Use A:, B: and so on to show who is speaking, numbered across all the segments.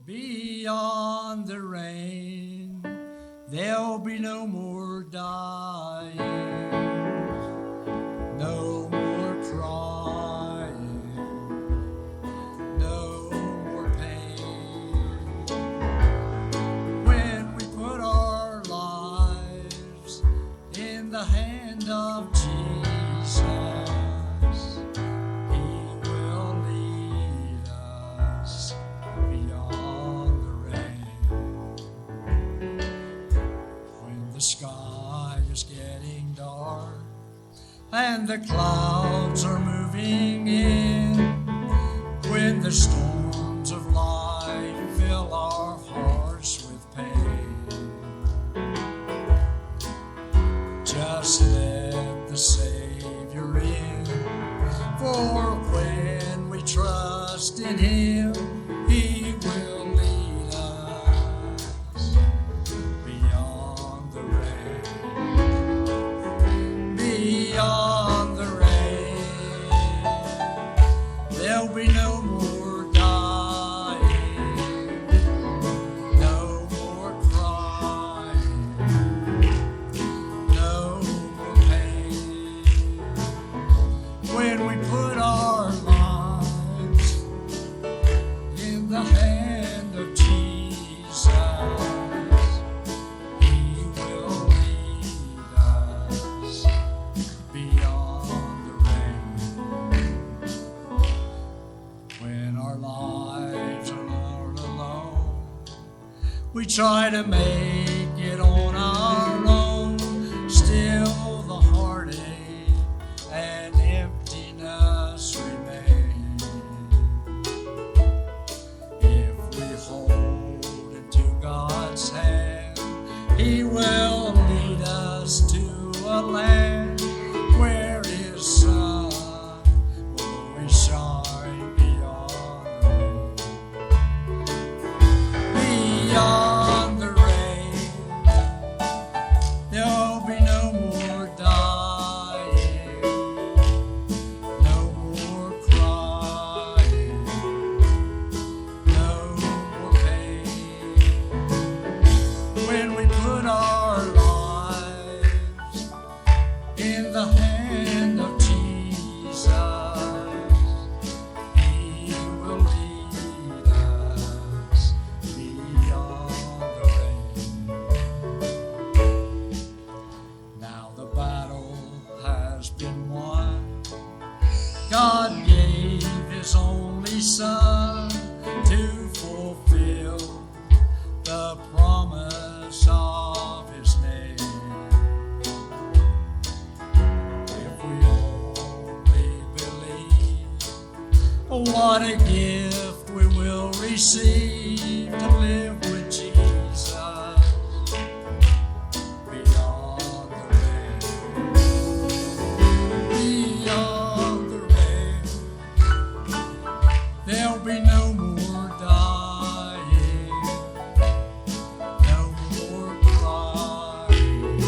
A: Beyond the rain, there'll be no more dying, no more crying, no more pain. When we put our lives in the hand of Jesus, the sky is getting dark and the clouds are moving in, when the storms of life fill our hearts with pain. Just let the Savior in, for when we trust in Him, He will lead us beyond the rain. Beyond the rain, there'll be no more dying, no more crying, no more pain. When we put our lives in the hand of Jesus, He will lead us beyond the rain. When our lives are all alone, we try to make it on our own. Still the heartache and emptiness remain. If we hold into God's hand, He will lead us to a land where His sun will always shine beyond the rain. Beyond the rain, there'll be no more dying, no more crying, no more pain. When we put our lives in the hand of Jesus, He will lead us beyond the rain. Now the battle has been won. God gave His only Son to fulfill the promise of His name. If we only believe, what a gift we will receive to live with Jesus beyond the rain. Beyond the rain, there'll be no more dying, no more crying,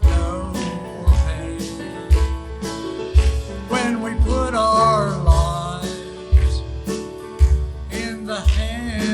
A: no more pain. When we put our lives in the hand